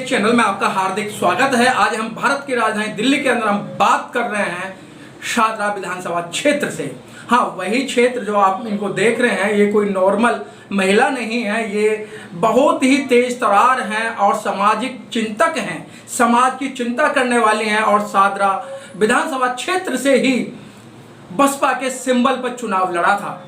के चैनल में आपका हार्दिक स्वागत है। आज हम भारत की राजधानी दिल्ली के अंदर हम बात कर रहे हैं शादरा विधानसभा क्षेत्र से। हाँ, वही क्षेत्र जो आप इनको देख रहे हैं, ये कोई नॉर्मल महिला नहीं है, ये बहुत ही तेज तरार हैं और सामाजिक चिंतक हैं, समाज की चिंता करने वाली हैं और शादरा विधानसभा क्षेत्र से ही बसपा के सिंबल पर चुनाव लड़ा था।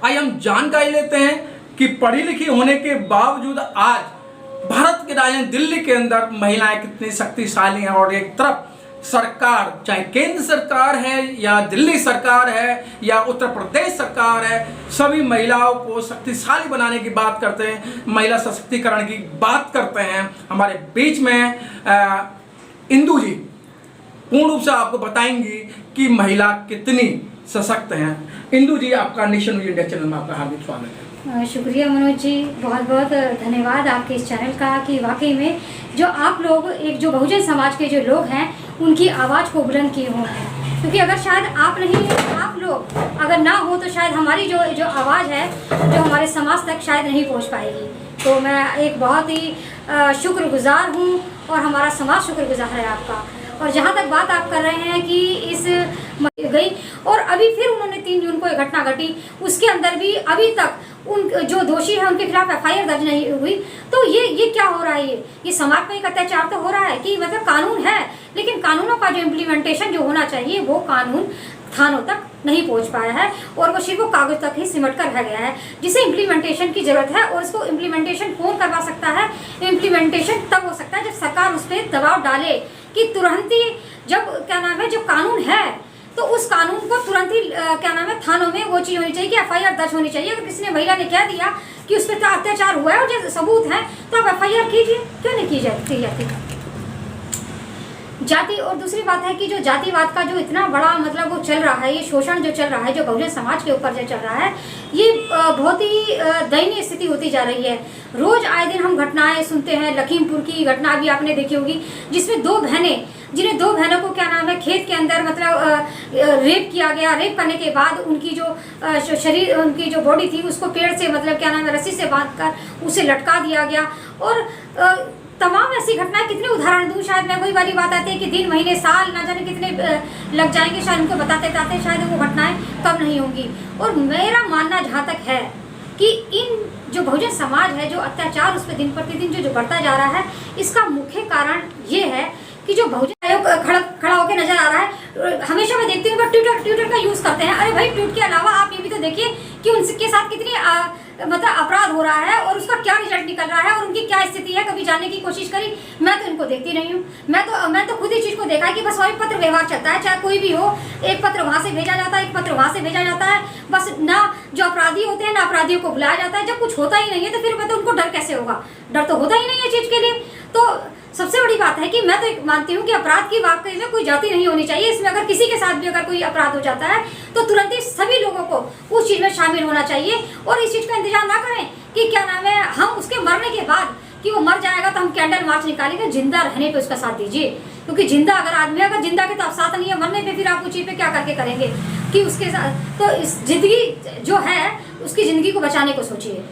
आइए हम जानकारी लेते हैं कि पढ़ी लिखी होने के बावजूद आज भारत की राजधानी दिल्ली के अंदर महिलाएं कितनी शक्तिशाली हैं और एक तरफ सरकार, चाहे केंद्र सरकार है या दिल्ली सरकार है या उत्तर प्रदेश सरकार है, सभी महिलाओं को शक्तिशाली बनाने की बात करते हैं, महिला सशक्तिकरण की बात करते हैं। हमारे बीच में इंदु जी पूर्ण रूप से आपको बताएंगी कि महिला कितनी सशक्त हैं। इंदु जी, आपका नेशन न्यूज इंडिया चैनल में आपका हार्दिक स्वागत है। शुक्रिया मनोज जी, बहुत बहुत धन्यवाद आपके इस चैनल का कि वाकई में जो आप लोग एक जो बहुजन समाज के जो लोग हैं उनकी आवाज़ को बुलंद किए हुए हैं, क्योंकि अगर शायद आप लोग अगर ना हो तो शायद हमारी जो आवाज़ है जो हमारे समाज तक शायद नहीं पहुंच पाएगी। तो मैं एक बहुत ही शुक्रगुजार हूं और हमारा समाज शुक्रगुजार है आपका। और जहाँ तक बात आप कर रहे हैं कि इस गई और अभी फिर उन्होंने 3 जून को एक घटना घटी, उसके अंदर भी अभी तक उन जो दोषी है उनके खिलाफ FIR दर्ज नहीं हुई। तो ये क्या हो रहा है? ये समाज पर एक अत्याचार तो हो रहा है कि मतलब कानून है, लेकिन कानूनों का जो इम्प्लीमेंटेशन जो होना चाहिए वो कानून थानों तक नहीं पहुंच पाया है और वो सिर्फ वो कागज तक ही सिमट कर रह गया है, जिसे इम्प्लीमेंटेशन की जरूरत है। और इसको इम्प्लीमेंटेशन कौन करवा सकता है? इम्प्लीमेंटेशन तब हो सकता है जब सरकार उस पर दबाव डाले कि तुरंत ही जब जब कानून है तो उस कानून को तुरंत ही थानों में वो चीज़ होनी चाहिए कि FIR दर्ज होनी चाहिए। अगर किसी ने महिला ने कह दिया कि उस पर अत्याचार हुआ है और जो सबूत है तो आप FIR कीजिए, क्यों नहीं की जाती? जाति और दूसरी बात है कि जो जातिवाद का जो इतना बड़ा मतलब वो चल रहा है, ये शोषण जो चल रहा है, जो बहुजन समाज के ऊपर जो चल रहा है, ये बहुत ही दयनीय स्थिति होती जा रही है। रोज आए दिन हम घटनाएं सुनते हैं। लखीमपुर की घटना भी आपने देखी होगी, जिसमें 2 बहनें, जिन्हें 2 बहनों को खेत के अंदर मतलब रेप किया गया। रेप करने के बाद उनकी जो शरीर, उनकी जो बॉडी थी उसको पेड़ से रस्सी से बांधकर उसे लटका दिया गया। और तमाम ऐसी घटनाएं, कितने उदाहरण दूं? शायद मैं वही वाली बात आती है कि दिन महीने साल ना जाने कितने लग जाएंगे शायद उनको बताते शायद वो घटनाएं कब नहीं होंगी। और मेरा मानना जहाँ तक है कि इन जो बहुजन समाज है, जो अत्याचार उस पर दिन प्रतिदिन जो बढ़ता जा रहा है, इसका मुख्य कारण ये है कि जो बहुजन आयोग खड़ा होकर नजर आ रहा है। हमेशा मैं देखती हूँ ट्विटर का यूज करते हैं। अरे भाई, ट्वीट के अलावा आप ये भी तो देखिए कि उनके साथ कितनी मतलब अपराध हो रहा है और उसका क्या रिजल्ट निकल रहा है और उनकी क्या स्थिति है। कभी जानने की कोशिश करी? मैं तो इनको देखती नहीं हूँ। मैं तो खुद ही चीज को देखा है कि बस वही पत्र व्यवहार चलता है, चाहे कोई भी हो। एक पत्र वहां से भेजा जाता है, एक पत्र वहां से भेजा जाता है। बस ना जो अपराधी होते हैं ना अपराधियों को बुलाया जाता है। जब कुछ होता ही नहीं है तो फिर मतलब उनको डर कैसे होगा? डर तो होता ही नहीं है चीज के लिए। तो सबसे बड़ी बात है कि मैं तो मानती हूँ कि अपराध की वाकई में कोई जाति नहीं होनी चाहिए। इसमें अगर किसी के साथ भी अगर कोई अपराध हो जाता है तो तुरंत ही सभी लोगों को उस चीज़ में शामिल होना चाहिए और इस चीज़ का इंतजार ना करें कि हम उसके मरने के बाद कि वो मर जाएगा तो हम कैंडल मार्च निकालेंगे। जिंदा रहने पे उसका साथ दीजिए, क्योंकि जिंदा अगर आदमी अगर जिंदा के तो आप साथ नहीं है, मरने पे फिर आप उस चीज़ पे क्या करके करेंगे कि उसके साथ। तो इस जिंदगी जो है उसकी ज़िंदगी को बचाने को सोचिए।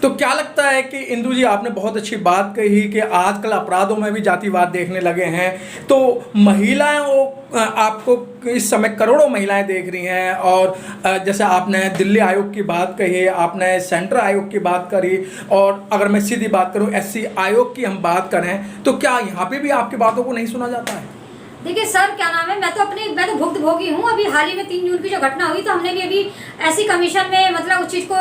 तो क्या लगता है कि इंदु जी, आपने बहुत अच्छी बात कही कि आजकल अपराधों में भी जातिवाद देखने लगे हैं। तो महिलाएं आपको इस समय करोड़ों महिलाएं देख रही हैं और जैसे आपने दिल्ली आयोग की बात कही, आपने सेंट्रल आयोग की बात करी और अगर मैं सीधी बात करूं SC आयोग की हम बात करें तो क्या यहाँ पे भी आपकी बातों को नहीं सुना जाता है? देखिए सर, मैं तो भुक्तभोगी हूँ। अभी हाल ही में 3 जून की जो घटना हुई तो हमने भी अभी ऐसी कमीशन में मतलब उस चीज़ को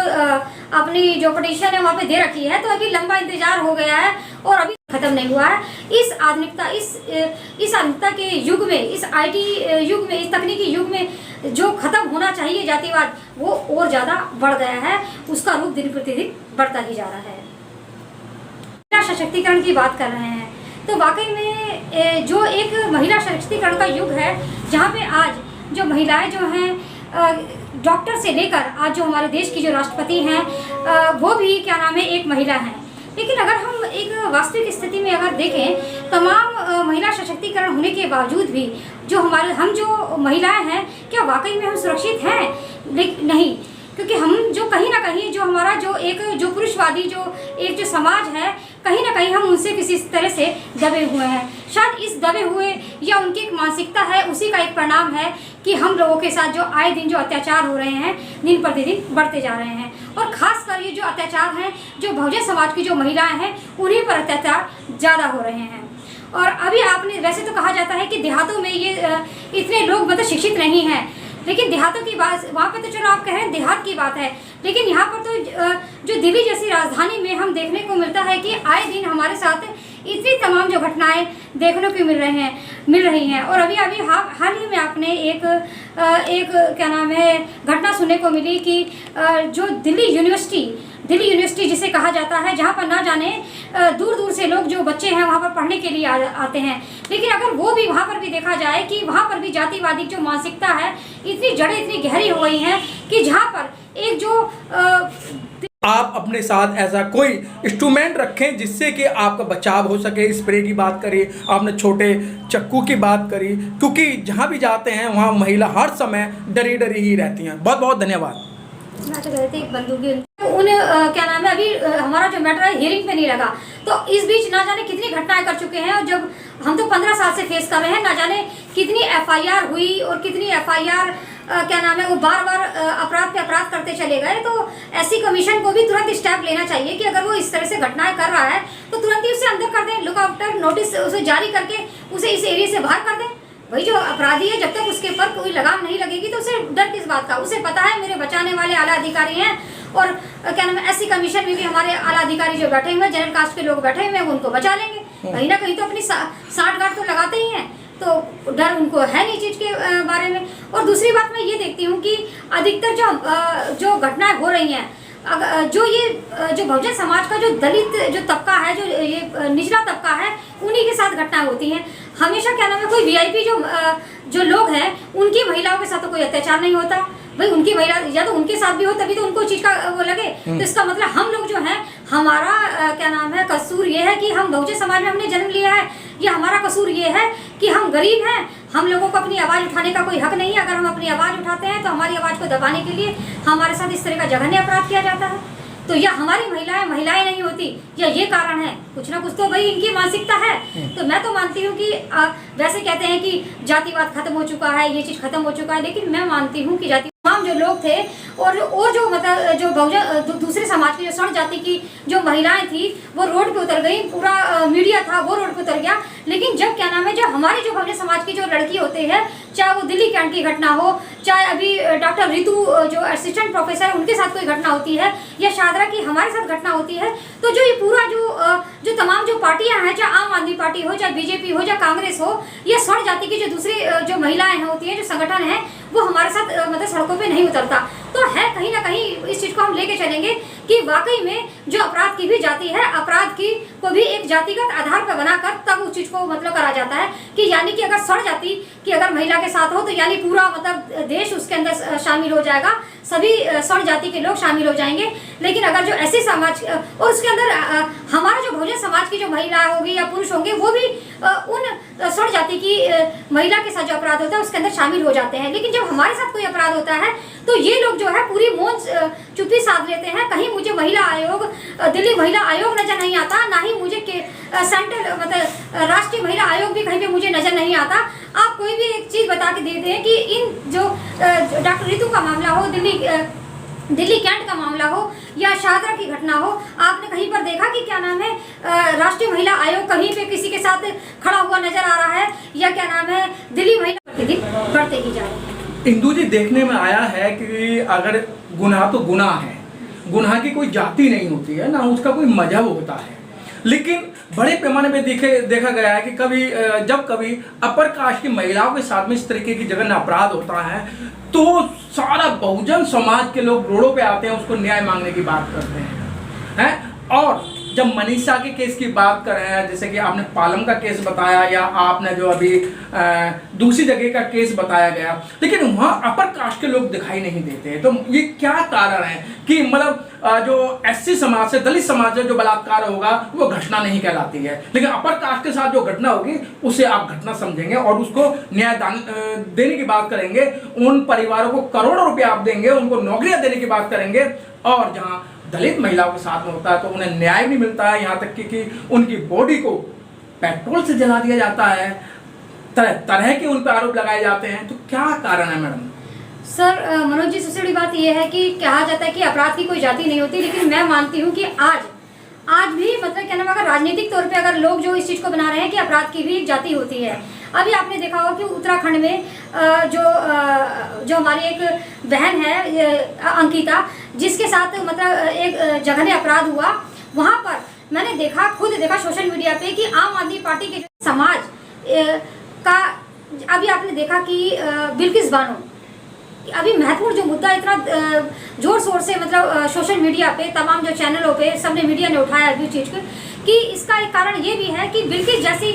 अपनी जो पिटीशन है वहाँ पे दे रखी है। तो अभी लंबा इंतजार हो गया है और अभी खत्म नहीं हुआ है। इस आधुनिकता के युग में, इस IT युग में, इस तकनीकी युग में जो खत्म होना चाहिए जातिवाद, वो और ज़्यादा बढ़ गया है। उसका रूप दिन प्रतिदिन बढ़ता ही जा रहा है। महिला सशक्तिकरण की बात कर रहे हैं तो वाकई में जो एक महिला सशक्तिकरण का युग है, जहाँ पे आज जो महिलाएं जो हैं डॉक्टर से लेकर आज जो हमारे देश की जो राष्ट्रपति हैं वो भी एक महिला हैं। लेकिन अगर हम एक वास्तविक स्थिति में अगर देखें, तमाम महिला सशक्तिकरण होने के बावजूद भी जो हम जो महिलाएं हैं, क्या वाकई में हम सुरक्षित हैं? नहीं, क्योंकि हम जो कहीं ना कहीं जो हमारा जो पुरुषवादी जो समाज है, कहीं ना कहीं हम उनसे किसी तरह से दबे हुए हैं। शायद इस दबे हुए या उनकी एक मानसिकता है, उसी का एक परिणाम है कि हम लोगों के साथ जो आए दिन जो अत्याचार हो रहे हैं, दिन प्रतिदिन बढ़ते जा रहे हैं। और खासकर ये जो अत्याचार हैं, जो बहुजन समाज की जो महिलाएं हैं, उन्हीं पर अत्याचार ज़्यादा हो रहे हैं। और अभी आपने, वैसे तो कहा जाता है कि देहातों में ये इतने लोग मतलब शिक्षित नहीं हैं, लेकिन देहातों की बात, वहाँ पे तो चलो आप कह रहे हैं देहात की बात है, लेकिन यहाँ पर तो जो दिल्ली जैसी राजधानी में हम देखने को मिलता है कि आए दिन हमारे साथ इतनी तमाम जो घटनाएं देखने को मिल रही हैं। और अभी हाल ही में आपने एक क्या नाम है घटना सुनने को मिली कि जो दिल्ली यूनिवर्सिटी जिसे कहा जाता है, जहाँ पर ना जाने दूर दूर से लोग जो बच्चे हैं वहाँ पर पढ़ने के लिए आते हैं, लेकिन अगर वो भी वहाँ पर भी देखा जाए कि वहाँ पर भी जातिवादी जो मानसिकता है, इतनी जड़ें इतनी गहरी हो गई हैं कि जहाँ पर एक जो आप अपने साथ ऐसा कोई इंस्ट्रूमेंट रखें जिससे कि आपका बचाव हो सके। स्प्रे की बात करी आपने, छोटे चक्कू की बात करी, क्योंकि जहाँ भी जाते हैं वहाँ महिला हर समय डरी ही रहती हैं। बहुत बहुत धन्यवाद। क्या नाम है, अभी हमारा जो मैटर है हियरिंग पे नहीं लगा, तो इस बीच ना जाने कितनी घटनाएं कर चुके हैं। और जब हम तो 15 साल से फेस कर रहे हैं, ना जाने कितनी FIR हुई और कितनी FIR क्या नाम है वो बार बार अपराध पे अपराध करते चले गए। तो ऐसी कमीशन को भी तुरंत स्टेप लेना चाहिए कि अगर वो इस तरह से घटनाएं कर रहा है तो तुरंत ही उसे अंदर कर दें, लुक आफ्टर नोटिस उसे जारी करके उसे इस एरिया से बाहर कर दें। भाई जो अपराधी है, जब तक उसके ऊपर कोई लगाम नहीं लगेगी तो उसे डर किस बात का। उसे पता है मेरे बचाने वाले आला अधिकारी हैं, और क्या नाम है ऐसी कमीशन में भी हमारे आला अधिकारी जो बैठे हुए हैं, जनरल कास्ट के लोग बैठे हुए हैं, वो उनको बचा लेंगे। कहीं ना कहीं तो अपनी साठ गांठ तो लगाते ही हैं, तो डर उनको है नहीं चीज़ के बारे में। और दूसरी बात मैं ये देखती हूँ कि अधिकतर जो घटनाएं हो रही हैं, जो बहुजन समाज का जो दलित जो तबका है, जो ये निचला तबका है, उन्हीं के साथ घटनाएं होती हैं। हमेशा क्या नाम है कोई VIP जो लोग हैं, उनकी महिलाओं के साथ तो कोई अत्याचार नहीं होता। भाई उनकी महिला या तो उनके साथ भी हो तभी तो उनको चीज का वो लगे। तो इसका मतलब हम लोग जो हैं, हमारा क्या नाम है कसूर ये है कि हम बहुजन समाज में हमने जन्म लिया है। ये हमारा कसूर ये है कि हम गरीब हैं, हम लोगों को अपनी आवाज़ उठाने का कोई हक नहीं है। अगर हम अपनी आवाज़ उठाते हैं तो हमारी आवाज़ को दबाने के लिए हमारे साथ इस तरह का जघन्य अपराध किया जाता है। तो या हमारी महिलाएं नहीं होती, या ये कारण है, कुछ ना कुछ तो भाई इनकी मानसिकता है। तो मैं तो मानती हूँ कि वैसे कहते हैं कि जातिवाद खत्म हो चुका है, ये चीज़ खत्म हो चुका है, लेकिन मैं मानती हूँ कि तमाम जो लोग थे और जो मतलब जो बहुजन दूसरे समाज की जो सड़ जाति की जो महिलाएं थी, वो रोड पे उतर गई, पूरा मीडिया था वो रोड पे उतर गया। लेकिन जब क्या नाम है जो हमारी जो बहुजन समाज की जो लड़की होती है, चाहे वो दिल्ली कैंट की घटना हो, चाहे अभी डॉक्टर रितु जो असिस्टेंट प्रोफेसर उनके साथ कोई घटना होती है, या शादरा की हमारे साथ घटना होती है, तो जो ये पूरा जो तमाम जो पार्टियां हैं, चाहे आम आदमी पार्टी हो, चाहे BJP हो, चाहे कांग्रेस हो, या सड़ जाति की जो दूसरी जो महिलाएं होती हैं, जो संगठन है, वो हमारे साथ मतलब सड़कों पे नहीं उतरता। तो है कहीं ना कहीं इस चीज़ को हम लेके चलेंगे कि वाकई में जो अपराध की भी जाति है, अपराध की को भी एक जातिगत आधार पर बनाकर तब उस चीज़ को मतलब करा जाता है कि यानी कि अगर सड़ जाति की अगर महिला के साथ हो तो यानी पूरा मतलब देश उसके अंदर शामिल हो जाएगा, सभी सड़ जाति के लोग शामिल हो जाएंगे। लेकिन अगर जो ऐसे समाज और उसके अंदर हमारा जो बहुजन समाज की जो महिला होगी या पुरुष होंगे, वो भी उन सड़ जाति की महिला के साथ जो अपराध होता है उसके अंदर शामिल हो जाते हैं। लेकिन जब हमारे साथ कोई अपराध होता है तो ये लोग जो है पूरी मौन चुप्पी साध लेते हैं। कहीं मुझे महिला आयोग, दिल्ली महिला आयोग नजर नहीं आता, ना ही मुझे सेंट्रल मतलब राष्ट्रीय महिला आयोग भी कहीं पे मुझे नजर नहीं आता। आप कोई भी एक चीज बता के दे दें कि इन जो डॉक्टर रितु का मामला हो, दिल्ली कैंट का मामला हो, या शादरा की घटना हो, आपने कहीं पर देखा कि क्या नाम है राष्ट्रीय महिला आयोग कहीं पे किसी के साथ खड़ा हुआ नजर आ रहा है, या क्या नाम है दिल्ली महिला प्रतिदिन बढ़ते ही जा रहे हैं। इंदू जी, देखने में आया है कि अगर गुनाह तो गुनाह है, गुनाह की कोई जाति नहीं होती है, ना उसका कोई मजहब होता है। लेकिन बड़े पैमाने पे देखा गया है कि जब कभी अपर कास्ट की महिलाओं के साथ में इस तरीके की जघन्य अपराध होता है तो सारा बहुजन समाज के लोग रोडों पे आते हैं, उसको न्याय मांगने की बात करते हैं और जब मनीषा के केस की बात कर रहे हैं, जैसे कि आपने पालम का केस बताया या आपने जो अभी दूसरी जगह का केस बताया गया, लेकिन वहाँ अपर कास्ट के लोग दिखाई नहीं देते, तो ये क्या कारण है कि मतलब जो एससी समाज से, दलित समाज से जो बलात्कार होगा वो घटना नहीं कहलाती है, लेकिन अपर कास्ट के साथ जो घटना होगी उसे आप घटना समझेंगे और उसको न्याय देने की बात करेंगे, उन परिवारों को करोड़ों रुपए आप देंगे, उनको नौकरियां देने की बात करेंगे, और जहां दलित महिलाओं के साथ में होता है तो उन्हें न्याय नहीं मिलता है, यहाँ तक कि उनकी बॉडी को पेट्रोल से जला दिया जाता है, तरह तरह के उन पर आरोप लगाए जाते हैं। तो क्या कारण है मैडम? सर मनोज जी, सबसे बड़ी बात यह है कि कहा जाता है कि अपराध की कोई जाति नहीं होती, लेकिन मैं मानती हूँ कि आज भी मतलब क्या नाम, अगर राजनीतिक तौर पे अगर लोग जो इस चीज़ को बना रहे हैं कि अपराध की भी एक जाति होती है। अभी आपने देखा होगा कि उत्तराखंड में जो हमारी एक बहन है अंकिता, जिसके साथ मतलब एक जघन्य अपराध हुआ, वहाँ पर मैंने खुद देखा सोशल मीडिया पे कि आम आदमी पार्टी के समाज का, अभी आपने देखा कि बिल्किस बानो, अभी महत्वपूर्ण जो मुद्दा इतना जोर शोर से मतलब सोशल मीडिया पे तमाम जो चैनलों पे सबने मीडिया ने उठाया अभी चीज़ को, कि इसका एक कारण ये भी है कि बिल्किस जैसी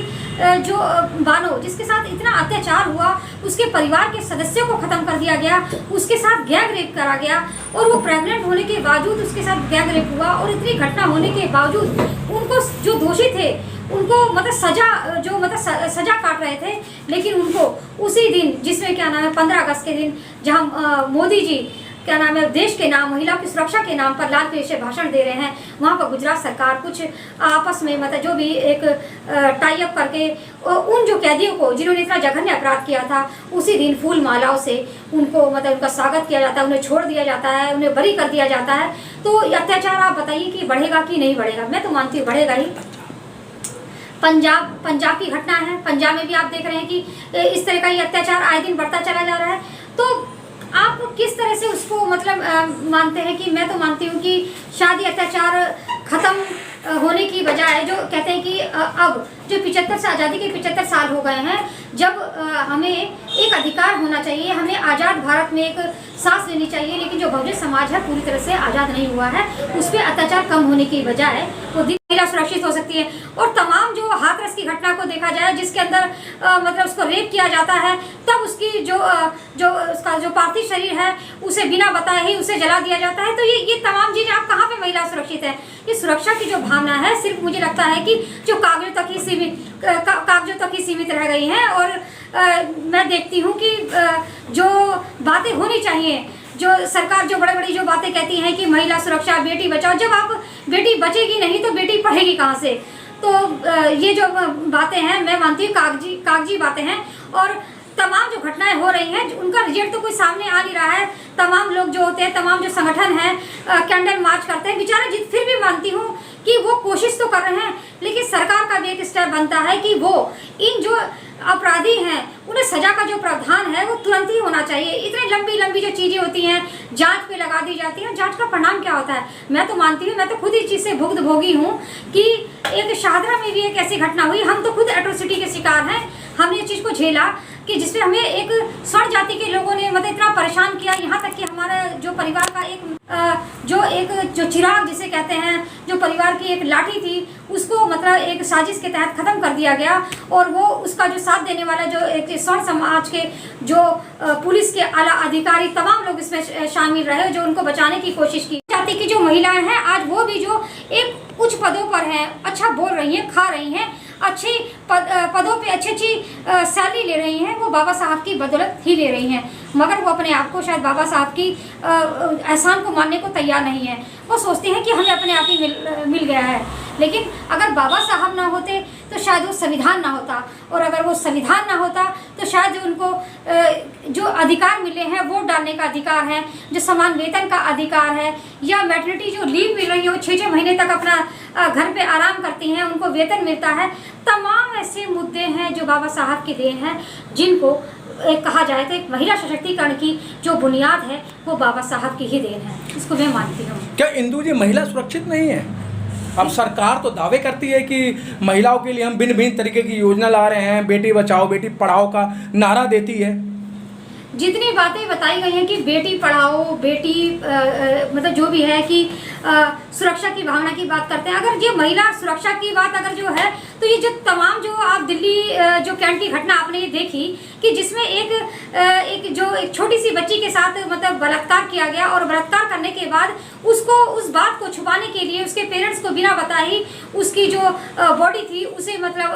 जो बानो, जिसके साथ इतना अत्याचार हुआ, उसके परिवार के सदस्यों को ख़त्म कर दिया गया, उसके साथ गैंग रेप करा गया, और वो प्रेग्नेंट होने के बावजूद उसके साथ गैंग रेप हुआ, और इतनी घटना होने के बावजूद उनको जो दोषी थे उनको मतलब सजा काट रहे थे, लेकिन उनको उसी दिन, जिसमें क्या नाम है 15 अगस्त के दिन, जहाँ मोदी जी क्या नाम है देश के नाम, महिला की सुरक्षा के नाम पर लाल किले से भाषण दे रहे हैं, वहाँ पर गुजरात सरकार कुछ आपस में मतलब जो भी एक टाई अप करके उन जो कैदियों को जिन्होंने इतना जघन्य अपराध किया था, उसी दिन फूल मालाओं से उनको मतलब उनका स्वागत किया जाता है, उन्हें छोड़ दिया जाता है, उन्हें बरी कर दिया जाता है। तो अत्याचार आप बताइए कि बढ़ेगा कि नहीं बढ़ेगा? मैं तो मानती हूँ बढ़ेगा ही। पंजाब की घटना है, पंजाब में भी आप देख रहे हैं कि इस तरह का ये अत्याचार आए दिन बढ़ता चला जा रहा है। तो आप किस तरह से उसको मतलब मानते हैं? कि मैं तो मानती हूँ कि शादी अत्याचार खत्म होने की बजाय, जो कहते हैं कि अब जो 75 से आज़ादी के 75 साल हो गए हैं, जब हमें एक अधिकार होना चाहिए, हमें आज़ाद भारत में एक सांस लेनी चाहिए, लेकिन जो बहुजन समाज है पूरी तरह से आज़ाद नहीं हुआ है, उस पर अत्याचार कम होने की बजाय वो महिला सुरक्षित हो सकती है। और तमाम जो हाथरस की घटना को देखा जाए, जिसके अंदर मतलब उसको रेप किया जाता है, तब उसकी उसका जो पार्थिव शरीर है उसे बिना बताए ही उसे जला दिया जाता है। तो ये तमाम चीज़ें, आप कहाँ पे महिला सुरक्षित है? ये सुरक्षा की जो भावना है सिर्फ मुझे लगता है कि जो कागजों तक ही सीमित रह गई हैं। और मैं देखती हूँ कि जो बातें होनी चाहिए, जो सरकार जो बड़ी जो बातें कहती हैं कि महिला सुरक्षा, बेटी बचाओ, जब आप बेटी बचेगी नहीं तो बेटी पढ़ेगी कहाँ से? तो ये जो बातें हैं मैं मानती हूँ कागजी बातें हैं। और तमाम जो घटनाएं हो रही हैं उनका रिजल्ट तो कोई सामने आ नहीं रहा है। तमाम लोग जो होते हैं, तमाम जो संगठन हैं कैंडल मार्च करते हैं बेचारे, फिर भी मानती हूँ कि वो कोशिश तो कर रहे हैं, लेकिन सरकार का भी एक स्टेप बनता है कि वो इन जो अपराधी हैं उन्हें सजा का जो प्रावधान है वो तुरंत ही होना चाहिए। इतनी लंबी जो चीज़ें होती हैं जांच पे लगा दी जाती हैं, जांच का परिणाम क्या होता है? मैं तो मानती हूँ, मैं तो खुद इस चीज़ से भुक्तभोगी हूँ कि एक शाहदरा में भी एक ऐसी घटना हुई, हम तो खुद एट्रोसिटी के शिकार हैं, हमने इस चीज़ को झेला कि जिसमें हमें एक स्वर्ण जाति के लोगों ने मतलब इतना परेशान किया, यहाँ तक कि हमारा जो परिवार का जो चिराग जिसे कहते हैं, जो परिवार की एक लाठी थी, उसको मतलब एक साजिश के तहत ख़त्म कर दिया गया। और वो उसका जो साथ देने वाला जो एक स्वर्ण समाज के जो पुलिस के आला अधिकारी, तमाम लोग इसमें शामिल रहे जो उनको बचाने की कोशिश की। जाति की जो महिलाएं हैं आज वो भी जो एक उच्च पदों पर हैं, अच्छा बोल रही हैं, खा रही हैं, अच्छी पदों पे अच्छी सैलरी ले रही हैं, वो बाबा साहब की बदौलत ही ले रही हैं। मगर वो अपने आप को शायद बाबा साहब की एहसान को मानने को तैयार नहीं है। वो सोचती हैं कि हमें अपने आप ही मिल गया है, लेकिन अगर बाबा साहब ना होते तो शायद वो संविधान ना होता, और अगर वो संविधान ना होता तो शायद उनको जो अधिकार मिले हैं, वोट डालने का अधिकार है, जो समान वेतन का अधिकार है, या मैटरनिटी जो लीव मिल रही है, वो 6-6 महीने तक अपना घर पे आराम करती हैं, उनको वेतन मिलता है। तमाम ऐसे मुद्दे हैं जो बाबा साहब की देन है, जिनको कहा जाए तो एक महिला सशक्तिकरण की जो बुनियाद है वो बाबा साहब की ही देन है, इसको मैं मानती हूँ। क्या इंदू जी महिला सुरक्षित नहीं है? अब सरकार तो दावे करती है कि महिलाओं के लिए हम भिन्न तरीके की योजना ला रहे हैं, बेटी बचाओ बेटी पढ़ाओ का नारा देती है। जितनी बातें बताई गई हैं कि बेटी पढ़ाओ, बेटी मतलब जो भी है कि सुरक्षा की भावना की बात करते हैं। अगर ये महिला सुरक्षा की बात अगर जो है, तो ये जो तमाम जो आप दिल्ली जो कैंट की घटना आपने ये देखी कि जिसमें एक छोटी सी बच्ची के साथ मतलब बलात्कार किया गया, और बलात्कार करने के बाद उसको उस बात को छुपाने के लिए उसके पेरेंट्स को बिना बताए ही उसकी जो बॉडी थी उसे मतलब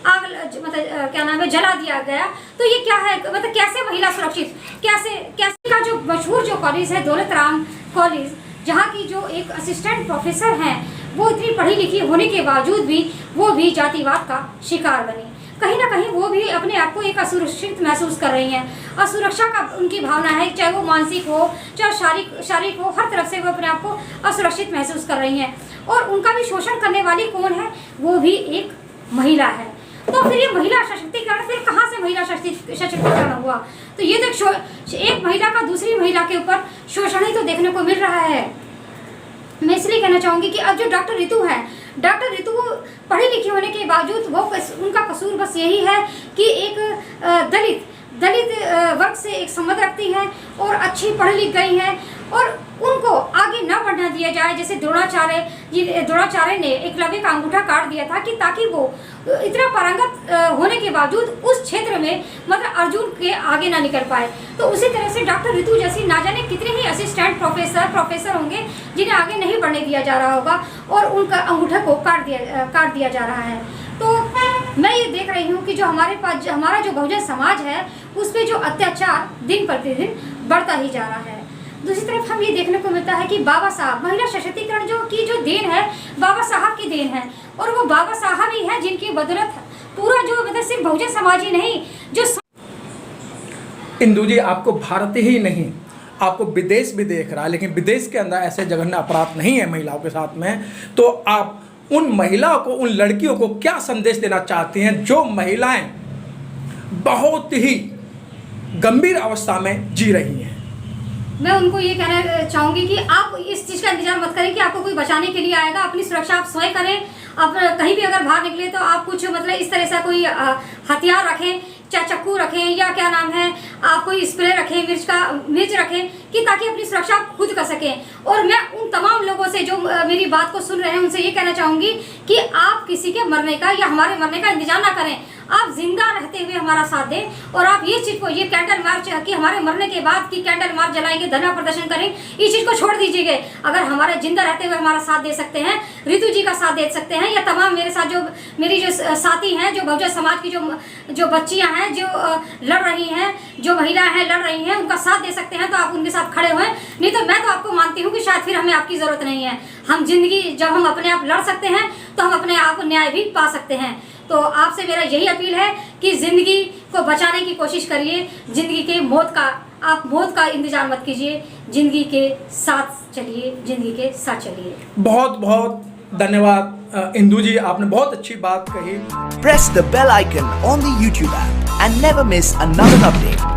आग मतलब क्या नाम है जला दिया गया। तो ये क्या है, मतलब कैसे महिला सुरक्षित, कैसे का जो मशहूर जो कॉलेज है दौलत राम कॉलेज, जहाँ की जो एक असिस्टेंट प्रोफेसर हैं वो इतनी पढ़ी लिखी होने के बावजूद भी वो भी जातिवाद का शिकार बनी। कहीं ना कहीं वो भी अपने आप को एक असुरक्षित महसूस कर रही हैं। असुरक्षा का उनकी भावना है, चाहे वो मानसिक हो चाहे शारीरिक हो, हर तरफ से वो अपने आप को असुरक्षित महसूस कर रही हैं। और उनका भी शोषण करने वाली कौन है, वो भी एक महिला है। तो फिर ये महिला सशक्तिकरण, फिर कहाँ से महिला सशक्तिकरण हुआ? तो ये तो एक महिला का दूसरी महिला के ऊपर शोषण ही तो देखने को मिल रहा है। मैं इसलिए कहना चाहूँगी कि अब जो डॉक्टर ऋतु है, डॉक्टर ऋतु पढ़ी लिखी होने के बावजूद वो उनका कसूर बस यही है कि एक दलित वर्ग से एक संबंध रखती हैं और अच्छी पढ़ लिख गई हैं, और उनको आगे न बढ़ना दिया जाए। जैसे द्रोणाचार्य ने एकलव्य का अंगूठा काट दिया था कि ताकि वो इतना पारंगत होने के बावजूद उस क्षेत्र में मतलब अर्जुन के आगे ना निकल पाए। तो उसी तरह से डॉक्टर ऋतु जैसी ना जाने कितने ही असिस्टेंट प्रोफेसर होंगे जिन्हें आगे नहीं बढ़ने दिया जा रहा होगा, और उनका अंगूठा को काट दिया जा रहा है। तो मैं ये देख रही हूँ कि जो हमारा जो बहुजन समाज है उस पर जो अत्याचार दिन प्रतिदिन बढ़ता ही जा रहा है। दूसरी तरफ हम ये देखने को मिलता है कि बाबा साहब, महिला सशक्तिकरण जो देन है बाबा साहब की देन है, और वो बाबा साहब ही हैं जिनकी बदौलत पूरा जो मतलब सिर्फ बहुजन समाज ही नहीं जो इंदु जी आपको भारत ही नहीं आपको विदेश भी देख रहा है, लेकिन विदेश के अंदर ऐसे जघन्य अपराध नहीं है महिलाओं के साथ में। तो आप उन महिलाओं को, उन लड़कियों को क्या संदेश देना चाहती हैं जो महिलाएं बहुत ही गंभीर अवस्था में जी रही हैं? मैं उनको ये कहना चाहूँगी कि आप इस चीज़ का इंतजार मत करें कि आपको कोई बचाने के लिए आएगा। अपनी सुरक्षा आप स्वयं करें। आप कहीं भी अगर बाहर निकले तो आप कुछ मतलब इस तरह से कोई हथियार रखें, चाहे चक्कू रखें या क्या नाम है आप कोई स्प्रे रखें, मिर्च रखें, कि ताकि अपनी सुरक्षा आप खुद कर सकें। और मैं उन तमाम लोगों से जो मेरी बात को सुन रहे हैं उनसे ये कहना चाहूँगी कि आप किसी के मरने का या हमारे मरने का इंतजार ना करें। आप जिंदा रहते हुए हमारा साथ दें, और आप ये चीज़ को, ये कैंडल मार्च कि हमारे मरने के बाद की कैंडल मार्च जलाएंगे, धरना प्रदर्शन करें, इस चीज़ को छोड़ दीजिएगा। अगर हमारे जिंदा रहते हुए हमारा साथ दे सकते हैं, ऋतु जी का साथ दे सकते हैं, या तमाम मेरे साथ जो मेरी जो साथी हैं, जो बहुजन समाज की जो बच्चियां हैं जो लड़ रही हैं, जो महिलाएं हैं लड़ रही हैं, उनका साथ दे सकते हैं तो आप उनके साथ खड़े हुए। नहीं तो मैं तो आपको मानती हूँ कि शायद फिर हमें आपकी ज़रूरत नहीं है। हम जिंदगी जब हम अपने आप लड़ सकते हैं तो हम अपने आप न्याय भी पा सकते हैं। तो आपसे मेरा यही अपील है कि ज़िंदगी को बचाने की कोशिश करिए। ज़िंदगी के आप मौत का इंतजार मत कीजिए, ज़िंदगी के साथ चलिए, ज़िंदगी के साथ चलिए। बहुत बहुत धन्यवाद इंदु जी, आपने बहुत अच्छी बात कही। Press the bell icon on the YouTube app and never miss another update.